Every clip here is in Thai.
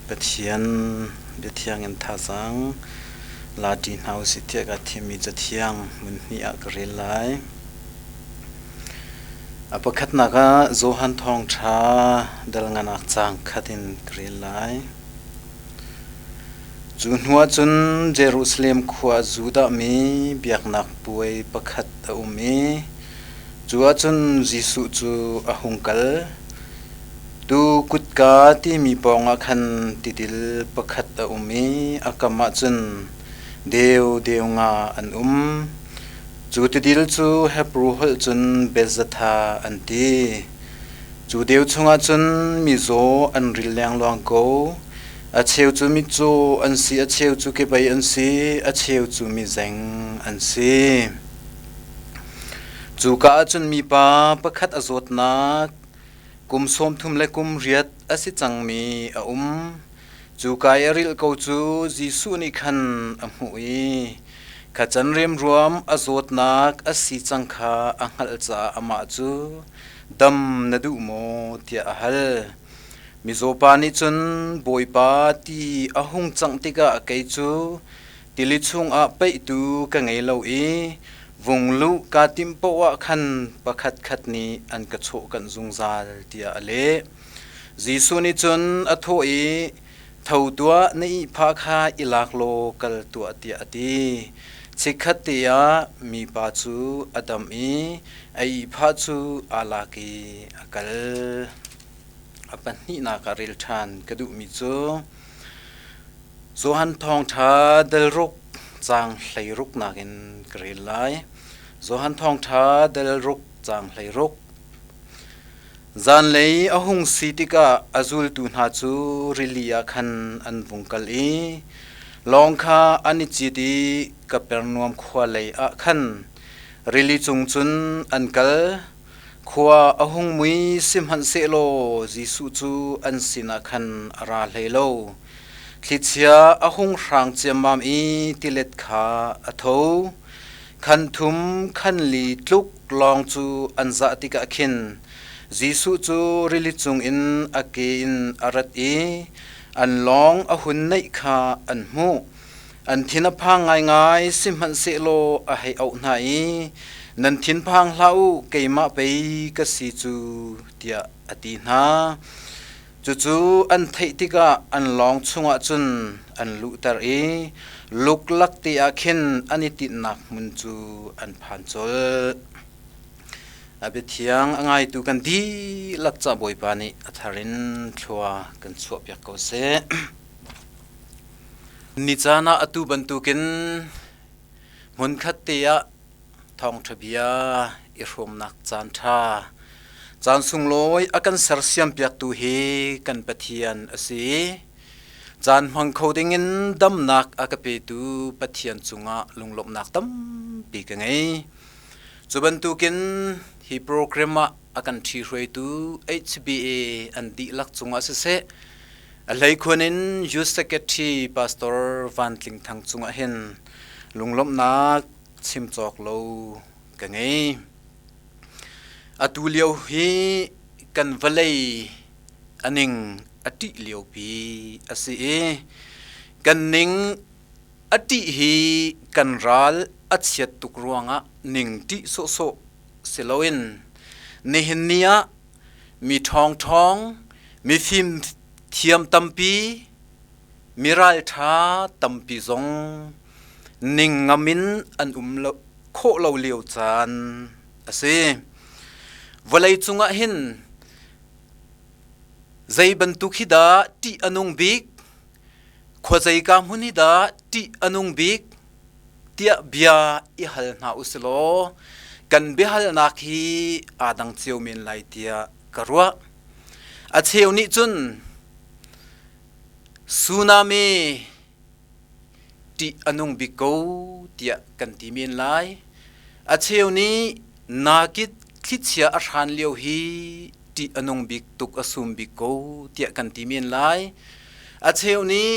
ปะเทียนเบียเทียงเงินท่าสังลาดีนเฮาสิเทียกับทีมีจะเทียงมันนี่อักเรลไลอปคัดนักโจฮันทองชาเดลงานักจังคัดินเกรลไลจุนหัวจุนเยรูซาเล็มขวาจูดามีเบียกนักป่วยปคัดอุมีจัวจุนจิสุจูอหุงกัลดูกุดกาที่มีปองคันติดิลปคัดอุมีอากามาจุนเดียวงาอันจูติดิลจูเฮบรูฮลจุนเบซธาอันตีจูเดียวชงอาจุนมีโซอันริลยังลวงโกอาเชวจูมิจูอันซีอาเชวจูเก็บไปอันซีอาเชวจูมีแจงอันซีจูกาจุนมีปาประคัดอโศตนักกุมสมทุมและกุมเรียดอาศิจังมีจูกายริลเกาจูจิสุนิคันอมุยขจันเรียมรวมอโศตนักอาศิจังคาอังฮัลจาอามาจูดำนดูโมเทียฮัลมิโซปานิจุนบอยปาตีอหุงจังติกะไกจูติลิชุงอาไปตูกังไงเลวีวงลุกาติมปวะคันประคัดนี้อันกระโชกันซุงซาลเตียอเลจีสุนิจุนอโทอีเท่าตัวในภาคาอิลักโลกัลตัวเตียตีสิกขเตียมีปาจูอดัมอีไอพาจูอาลากีอกัลปันนี้นาการิลชานกระดูมิจูโซฮันทองชาเดลรุกจางไหลรุกนากินกรีไลโซฮันทองชาเดลรุกจางไหลรุกจานเลยอหุงสีติกาอาจุลตุนหาจูริลียคันอันวุงกัลีลองคาอันิจิตีกับเปรนวมขวาเลยอะคันริลีจุงจุนอันกัลขวาอหุงมุยสิมหันเซโลจิสุจูอันสินาคันอาราเลโลคิดเสียอหุงรังเจียมามอีติเลตขาอโทคันทุมคันลีทุกลองจูอันจะติกะขินจิสุจูริลิจุงอินอาเกอินอารัตอีอันลองอหุนในขาอันมูอันทินพังง่ายสิมหันเซโลอาให้เอาไหนนันทินพังเล่าเกยมาไปกสิจูเตียอดีนาจู่อันไทติกาอันลองชงจุนอันลุตรลุกลักตีอาขินอันนิตินักมุนจูอันพันจลอาเบทียงง่ายตูกันดีลักจับบอยปานิอัธรินชัวกันสวบยักษ์เกษนิจานาอตุบันตุกินมุนขัดเตียทองทบียอิรมนักจานชาจานสุงลอยอากันเสรเซียมเปียกตูเฮกันปะเทียนอสีจานมังโคดิงินดำนักอากาเปตูปะเทียนจุงะลุงลบนักตั้มปีกันไงจุบันตุกินฮีโปรแกรมอากันทีรวยตู HBA อันดีลักจุงะเสอะไรคนนินยูสเกตทีพาสตอร์วันลิงทางจุงะเห็นลุงลบนักชิมจอกโลกันไงอตุเลียวฮีกันวลัยอันนิงอติเลียวปีอสีกันนิงอติฮีกันรัลอัจฉริตุกรวงะนิงติโซโซเซโลอินในหินเนียมีทองมีฟิมเทียมตัมปีมีรัลทาตัมปีซงนิงงามินอันโคเลวเลียวจานอสีวลัยจุงะหินใจบรรทุกฮิดาตีอนุงบิกขวใจกามหุนฮิดาตีอนุงบิกเตียเบียอิฮัลนาอุสโลกันเบฮัลนักฮีอาดังเชียวมินไลเตียกรัวอาเชียวนิจุนสุนามีตีอนุงบิกโกเตียกันตีมินไลอาเชียวนี้นากิดคิดเสียอาหารเลี้ยวฮีที่อนุงบิกตุกอสุมบิกโกเตียกันตีมีนไลอาเชวนี้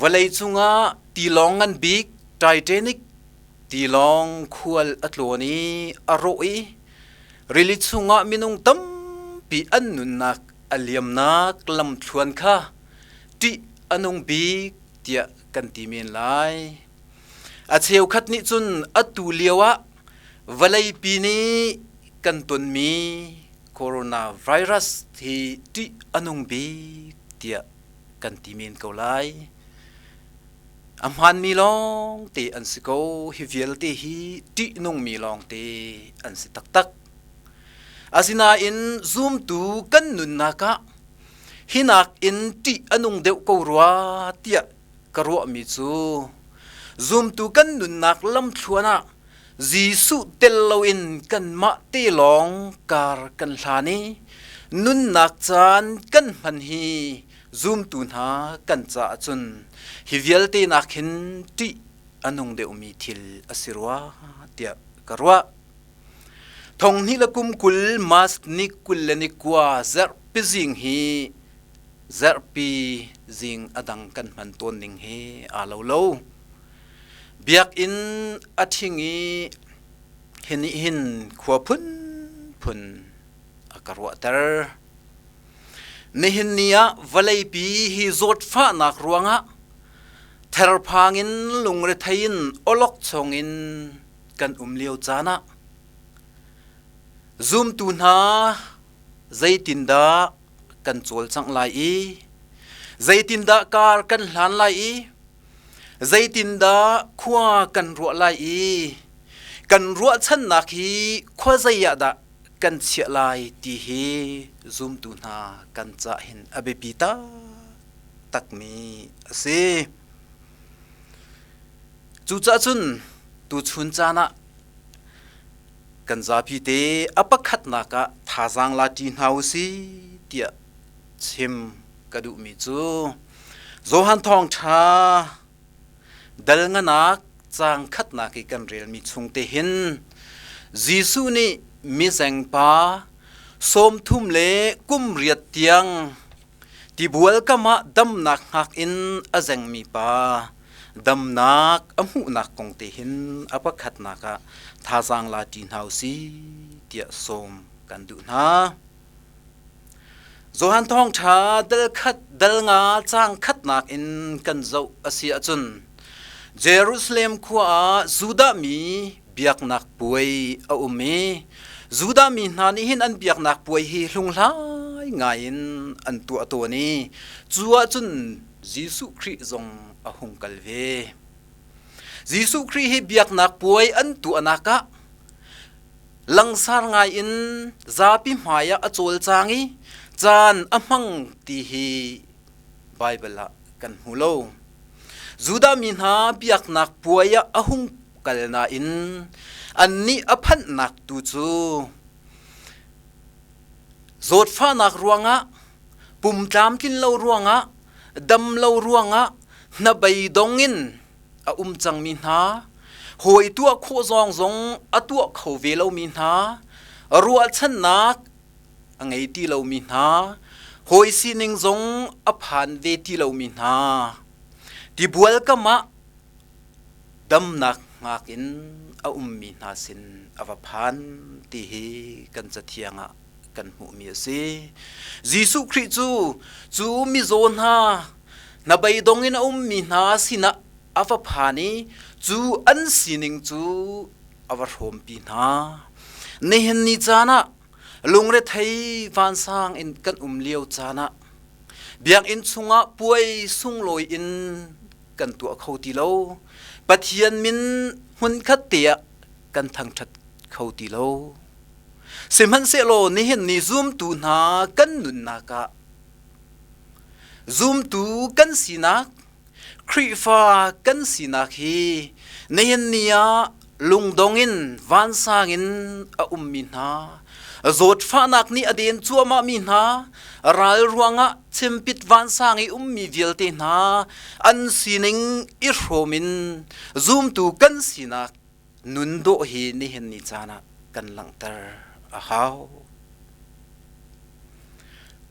วลัยจุงะตีลองกันบิกไทเทนิกตีลองควลอัตโลนี้อโรอีริลิจุงะมินุงตั้มปีอันนุนักอเลียมนักลำชวนค่ะ ti anung bik tia kan ti min lai a cheu khat ni chun atu lewa valai pi ni kan ton mi coronavirus thì ti anung bik tia kan ti min ko lai amhan mi long te an si ko hi vial te hi ti nung mi long te an si tak tak asina in zoom tu kan nun naka hinak in ti anung deuh ko ruwa tia karwa mi chu zoom tu kan nun nak lam thuana jisu tello in kan ma te long kar kan hlani nun nak chan kan man hi zoom tu na kan cha chun hi vial te nakhin ti anung deuh mi thil asirwa tia karwa thong ni la kum kul mas ni kul ni kwa zar pizing hi zar pi zing adang kan man ton ning he alo lo biak in athingi heni hin khwa phun akarwa tar nihin nia valai pi hi zot fa nak ruanga ther phangin lungre thain olok chongin kan umleu chana zoom tu na zaitinda kan chol chang lai i zaitinda kar kan hlan lai i zaitinda khwa kan ro lai i kan ro chan na khi khwa zaiya da kan chia lai ti hi zoom tu na kan cha hin abepita takmi ase chu cha chun tu chun chana kan za pi te apakhat na ka thajang la ti hausi tia chim kadu mi chu zohan thong tha dalnga nak chang khat na ki kan rel mi chung te hin jisu ni mi zeng pa som thum le kum riat tiang ti bual kama dam nak hak in azeng mi pa dam nak amu nak kong te hin apakhat na ka thajang la tin hausi tia som kan du na zohan thong tha dal nga chang khat nak in kan zo asia chun Jerusalem khwa Juda mi biak nak puai a umi Juda mi nani hin an biak nak puai hi hlunglai ngain an tu atoni chuwa chun Jisu Christ zong a hungkal ve Jisu Christ hi biak nak puai an tu anaka langsar ngai in zapi maya a chol changi chan amang ti hi Bible kan hulo Juda min ha biak nak puaya ahung kalna in anni aphan nak tu chu zot fa nak ruanga pum tlam tin lo ruanga dam lo ruanga na bai dongin a chang min ha hoi tu kho zong zong atu kho ve lo min ha rual chan nak angai ti lo min ha hoi sining zong aphan ve ti lo min ha ti bual kama dam nak ngakin a ummi nasin avaphan ti hi kan chathianga kan mu mi se Jisu Christ chu mi zon ha na bai dongin a ummi na sina avaphani chu an sining chu avarhom pi na nehen ni chana lungre thai van sang in kan umliau chana biang in chunga puai sungloi in kan tu khoti lo pathian min hun khat tia kan thang that khoti lo simhan se lo ni hen ni zoom tu na kan nun na ka zoom tu kan sinak krifa kan sinak hi ni hen nia lungdongin van sangin a ummin ha zot fanak ni aden chuama mi na ral ruanga chimpit van sangi ummi vialte na an sining I romin zoom tu kan sinak nundo hi ni hen ni chana kan langtar a haw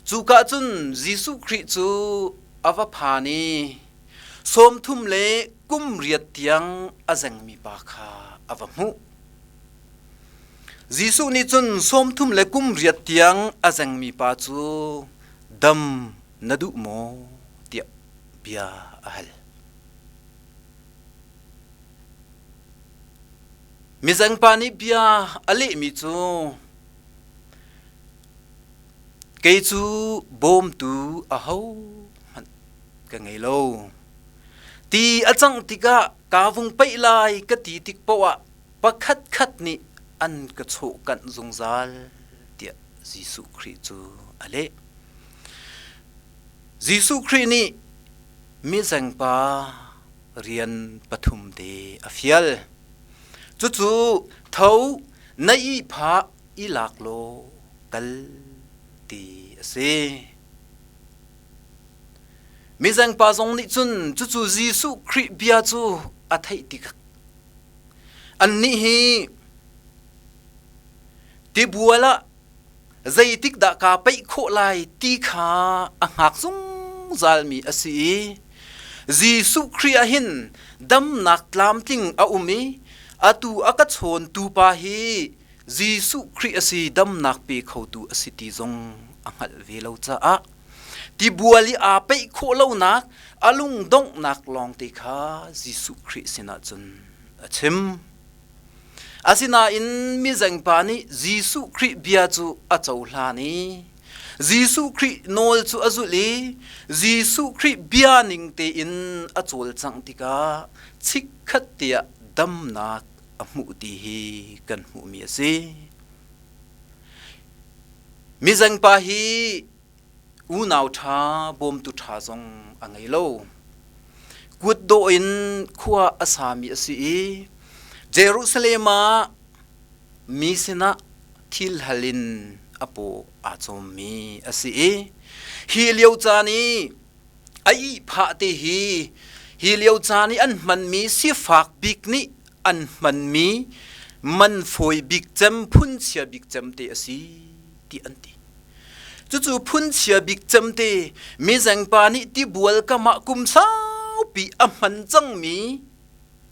chu ka chun Jisu Christ chu avaphani som thum le kum riat tiang azang mi pa kha avamu Jisu ni chun som thum le kum riat tiang azang mi pa chu dam nadu mo tia เบียฮัลมิจังปานิเบียอลิมิจูเกจูบอมตูอาหูมันกันไงโลตีอาจังติกะกาวงไปลายกะตีติกปะวะปะคัดนี่อันกะโฉกันจงซาลเตียยิสุคริจูอเลยิสุครินี่มิจังปาเรียนปฐุมเดอฟิลจู่ๆเท่าในพระอิลักโลกัลตีเสมิจังปาจงนิจุนจู่ๆยิสุคริเบียจูอัฐิติกอันนี้ฮีติบัวละใจติกดากาไปโคลายตีขาอังหักซุงจัลมีอสียิสุคริอาหินดำนักลามติงอาอุมีอาตูอากาศนตูปาฮียิสุคริอาสีดำนักเปเขาตูอสิติจงอังหัดเวลาจ้าติบัวลีอาไปโคเลานักอาลุงดงนักลองติขายิสุคริสินาจุนชิมอาศินาอินมิจังปานิยิสุคริเบียจูอาเจ้าลานียิสุคริโนลจูอาจุลียิสุคริเบียนิงเตอินอาจูลจังติกาชิกขัดเตียดำนักอมุติฮีกันมุมีสิมิจังปาฮีอูนาวทาบอมตุทาจงอังไงโลกุดโดอินขัวอาสามีสิเยรูซาเล็มมีสินะทิลฮัลินอโปอาจอมมีอสิฮิเลียวจานีไอพาเตฮีฮิเลียวจานีอันมันมีสิฝากบิกนี้อันมันมีมันฝอยบิกจำพุ่นเชียบิกจำเตอสิที่อันตีจู่ๆพุ่นเชียบิกจำเตมีจังปานิที่บัวลกะมะกุมสาวปีอัมมันจังมี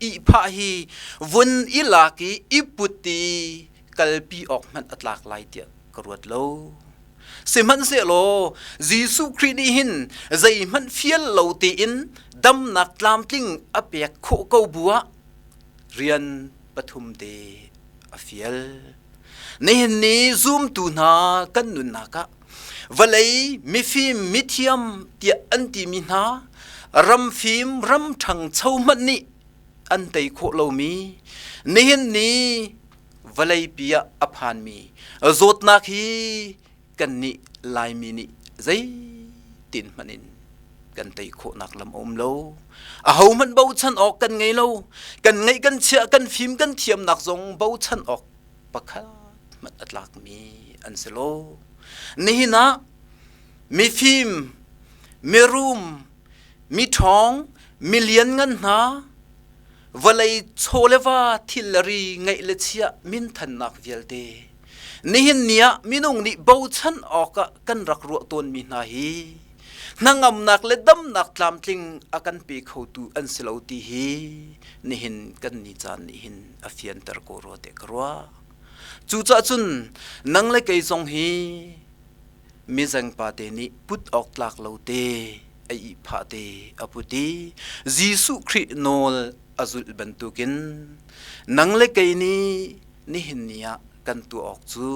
อีพาฮีวนอิลากีอิปุตีกัลปีออกมันอัตลากลายเตียกรวดโลเสมันเสโลยิสุครินีหินใจมันเฟียลโลตีอินดำนักลามติงอเปียกโคเกาบัวเรียนปฐุมเดอเฟียลในหินนี้ซูมตูนากันนุนนักะวันเลยมีฟิมมิเทียมเตียอันติมินารำฟิมรำทังเช่ามันนี่อันเตยโคโลมีนี่นี่วลัยปียอภานมีจดนักฮีกันนี่ลายมีนี่ใจตินมันินกันเตยโคนักลำอมโลอาหูมันเบาชันออกกันไงโลกันไงกันเชื่อกันฟิมกันเทียมนักทรงเบาชันออกปะคัดมันอัตลักมีอันเซโลนี่นะมีฟิมมีรูมมีทองมีเลียนเงินนะวลัยโชเลวาทิลรีไงเลเชียมินทันนักเวลเดนี่เห็นเนียมินุงนี่เบาชันออกกันรักรัวตนมีนาฮีนางอำนักและดำนักลำติงอากันปีเขาตูอันเสลาตีฮีนี่เห็นกันนิจานนี่เห็นอฟิยันตร์โกโรเตกรัวจู่จ้าจุนนังเล็กไอซงฮีมิจังปาเตนี่พุทออกหลักเลาเตไอพาเตอพุตียิสุคริโนลอาจุลบันตุกินนังเล็กนี้นี่เห็นเนียกันตัวออกจู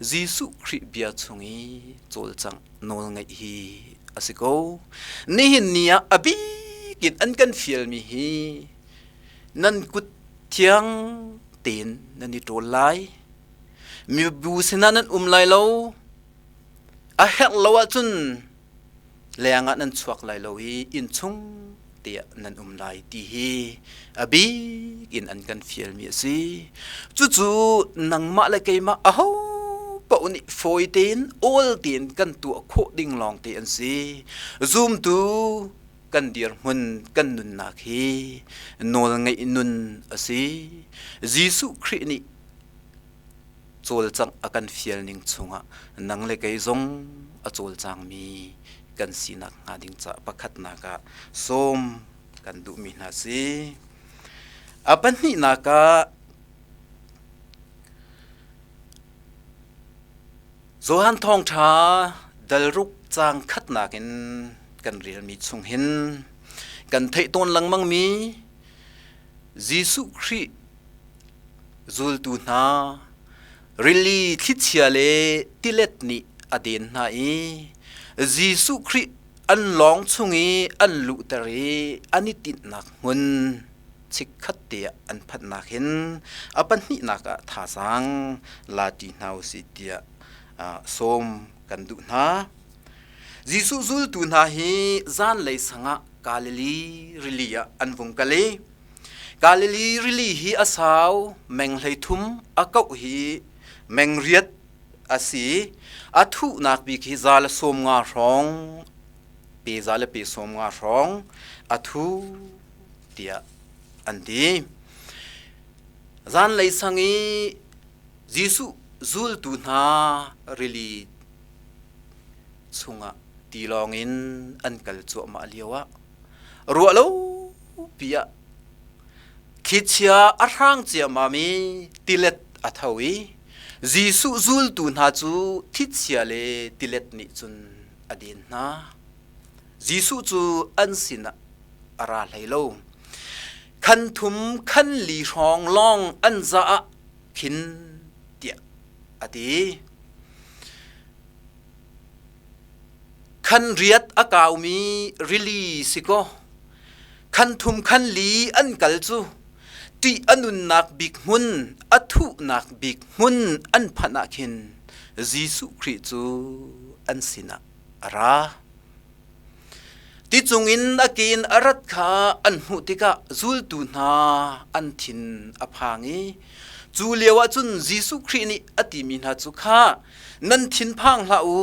ยิสุคริเบียชงอีโจลจังโนลไงฮีอาศิโกนี่เห็นเนียอบีกินอันกันฟิลมีฮีนั่นกุดเทียงเตีนนั่นนี่โจลไลมีบูสินานั้นไลโลอาเฮลโลวจุนแรงนั้นชวกไลโลฮีอินชงเตียนันไลตีฮีอบีกินอันกันฟิลมีสิจู่ๆนังมาเลยกี่มาอ้าวปะอุนิฟอยตีนโอลตีนกันตัวโคดิ้งลองตีอันสิซูมตูกันเดียร์มันกันนุนนักฮีโนลไงนุนอสิยิสุครินีโจลจังอากันฟิลนิ่งชงะนังเลยกี่จงอโจลจังมีกันสีนักงาดิงจะประคัดนักส้มกันดูมีนาสิอาปันนี่นักโจฮันทองชาดลรุกจางคัดนักินกันเรียนมีชงหิน กันเทต้นลังมังมียิสุคริจูลตูนาริลีทิเชียเลติเลตนีอเดนนาอียิสุคริอันลองชุงอีอันลุตรีอันนิตินักมุนชิกขัดเตียอันพัดนักเห็นอปันนินักท่าสังลาตินาวสิเตียสมกันดูนายิสุจูลตูนาฮีจานเลยสังกาลิลีริลียอันวงกะเลกาลิลีริลีฮีอาสาวแมงเลยทุมอาเกาฮีแมงเรียดอาศีอาทุนักบิกฮิซาลสมงาร้องเปซาลเปสมงาร้องอาทุเตียอันดีจานเลยสังอียิสุจูลตูนาริลีสุงะตีลองอินอันกัลจัวมาเลียวะรัวโลปียคิดเชียอารังเจียมามีติเลตอัทวียิสุจูลตูนาจูทิเชียเลติเลตนิจุนอดีนนายิสุจูอันสินะอาราไลโลขันทุมขันลีรองลองอันจะขินเตียอดีขันเรียดอากาวมีริลีสิโกขันทุมขันลีอันกัลจูตีอนุนักบิกมุนอัทุนักบิกมุนอันพนักหินยิสุคริจูอันสินะราติจงอินอากินอารัตขาอันหุติกะจูลตูนาอันทินอภางีจูเลียวจุนยิสุครินีอติมินาจุขานันทินพังลาอู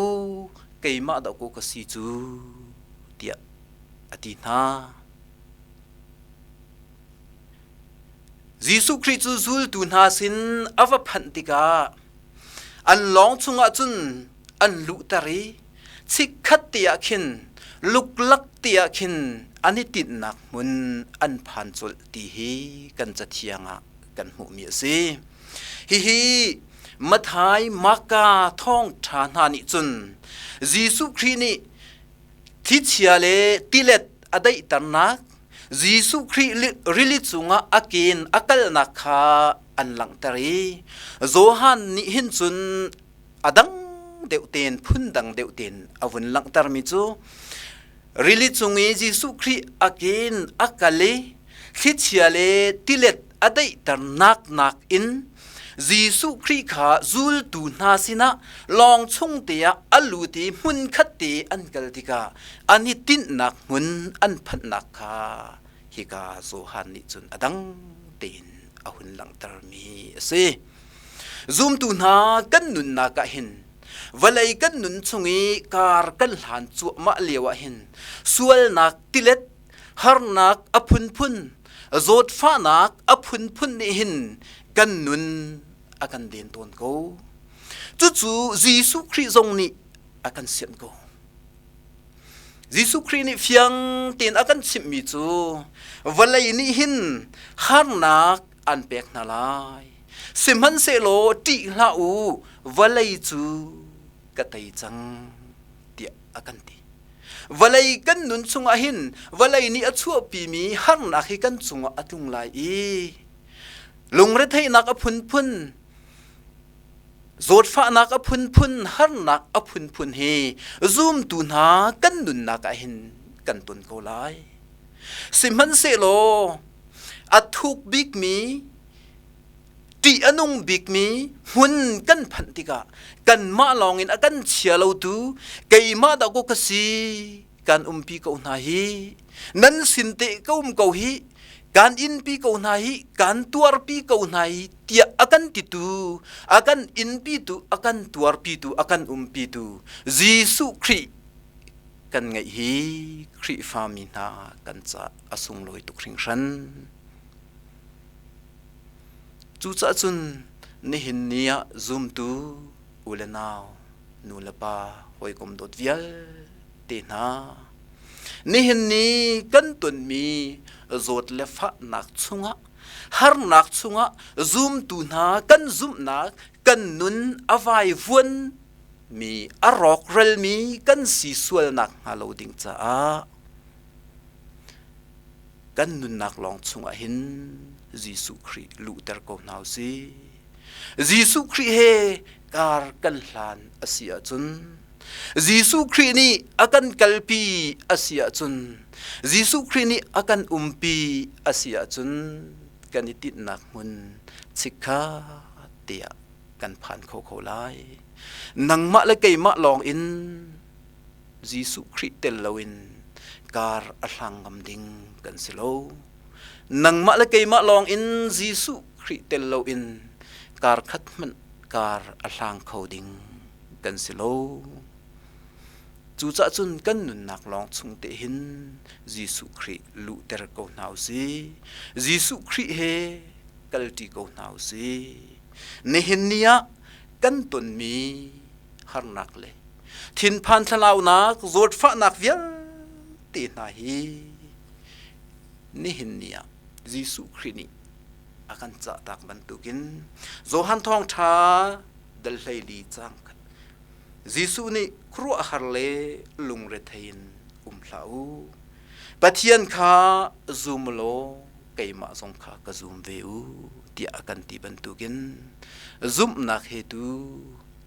เกยมาดอกกสีจูเตียอตินายิสุคริจูจูลตูนาสินอวพันติกาอันลองชุงอาจุนอันลุตารีชิกขัดเตียขินลุกลักเตียขินอันนี้ติดหนักมุนอันผ่านจุลตีฮีกันจะเทียงกันหูมีสิฮิมาทายมากาท่องฐานานิจุนยิสุครินีทิเชียเลติเลตอได้ตันนักยิสุคริริลิจุงอากินอักลนักขาอันหลังตรีโจฮันนิหินจุนอดังเดวเตนพุ่นดังเดวเตนอวันหลังตรมิจูริลิจุงยิสุคริอากินอักเลทิเชียเลติเลตอได้ตันนักอินยิสุคริขาจูลตูนาสินะลองชงเตียอลูตีมุนขัดตีอันกัลติกาอันนี้ตินนักมุนอันพันนักขาฮิกาโซฮันนิจุนอดังเตนอหุนหลังตรมีเซซูมตูนากันนุนนักหินวลัยกันนุนชงอีการกันหลานจัวมาเลียวหินส่วนนักติเลตฮาร์นักอพุนพุนโจดฟ้านักอพุนพุนนี่หินกันนุนอากันเดินต้นกูจู่ๆยิสุคริจงนี่อากันเสียนกูยิสุครินี่เฟียงเตียนอากันสิมีจูวันเลยนี่หินฮาร์นักอันเป็กนาลายสิมันเซโลติลาอูวันเลยจูกะไตจังเตียอากันตีวันเลยกันนุนซุงอาหินวันเลยนี่อชัวปีมีฮาร์นักให้กันซุงอาตุงไลลุงเรทัยนักอพุนพุนโจดฟ้านักอพุนพุนฮาร์นักอพุนพุนเฮซูมตูนากันนุนนักหินกันตุนเขาไลสิมันเซโลอัทุกบิกมีตีอนุงบิกมีหุ่นกันพันติกากันมาลองอินอากันเชียเราดูไกมาดากกสีกันปีเกาหนาฮีนั้นสินเตเกาเกาฮีการอินปีเกาหนาฮีการตัวปีเกาหนาฮีเตียอากันติตูอากันอินปีตูอากันตัวปีตูอากันปีตูยิสุคริกันไงฮีคริฟามินากันจะอสุงลอยตุกริงชันจูจ้าจุนนี่หินเนียซุมตูอุเลนาวนูเลปาหอยกมดดเวียลเตนานี่หินนี้กันตุนมีโจดเลฟะนักชุงะฮาร์นักชุงะซุมตูนากันซุมนักกันนุนอวัยวนมีอรอกเรลมีกันสีสวลนักฮาโลดิงจ้า มี อา รอก เรล มี กัน สี สวล นัก ฮาโล ดิง จ้า มี กันสีสวลนักฮาโลดิงจ้า กันนุนนักลองชุงหินยิสุครีลูเตอร์ก็นาวซียิสุครีเฮการกันหลานอาเซียจุนยิสุครีนี่อากันกัลปีอาเซียจุนยิสุครีนี่อากันปีอาเซียจุนกันติดนักมุนสิกขาเตียกันผ่านเขาไล่นังมะและไก่มะลองอินยิสุครีเตลวินการอัลลังกำดิงกันสิโลนังมะและไก่มะลองอินยิสุครีเตลวินการขัดมันการอัลลังเขาดิงกันสิโลจูจ่าจุนกันนุนนักลองชุงเตหินยิสุครีลูเตอร์ก็นาวซียิสุครีเฮกัลติก็นาวซีเนหินเนียกันตุนมีฮาร์นักเลยทินพันทลาวนักจดฟ้านักเวียตีนาฮีนี่หินเนียยิสุครีนี่อากันจะตักบรรทุกินโจฮันทองชาเดลไลดีจังยิสุนี่ครัวฮาร์เลลุงเรทินลาวปะเทียนขาซูมโลไก่มาสงขากซูมเววที่อากันตีบรรทุกินซุมนักเหตุ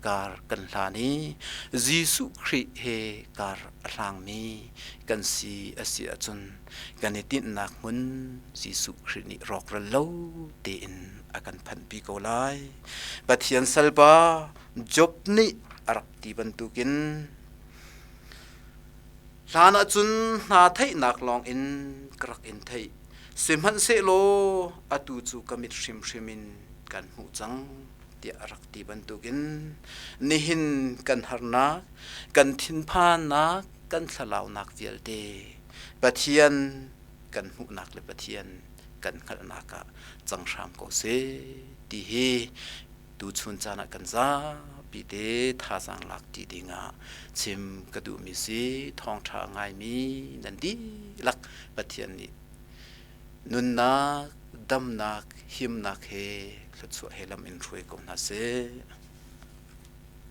การกันลานียิสุครีเฮการร่างมีกันสีอาเซียจนกันติดนักมุนยิสุครีนี่รอกระเลวเตียนอากันพันปีโกไลปะเทียนสัลบาจบนี่อารักตีบรรทุกินลานาจุนนาไทยนักลองอินกรักอินไทยสิมันเซโลอตูจูกมิดชิมชิมินกันหูจังที่อารักตีบรรทุกินนิหินกันฮาร์นักกันทินพานักกันสลาวนักเวียลเดปะเทียนกันหูนักเลยปะเทียนกันขลนักจังชามโกเซที่เฮตูชุนจานักกันซาปีเดท่าสังลักตีดิงาชิมกระดูมิซีทองชาไงมีนันดีลักปะเทียนนี่นุนนักดำนักหิมนักเฮ Let's go ahead and enjoy.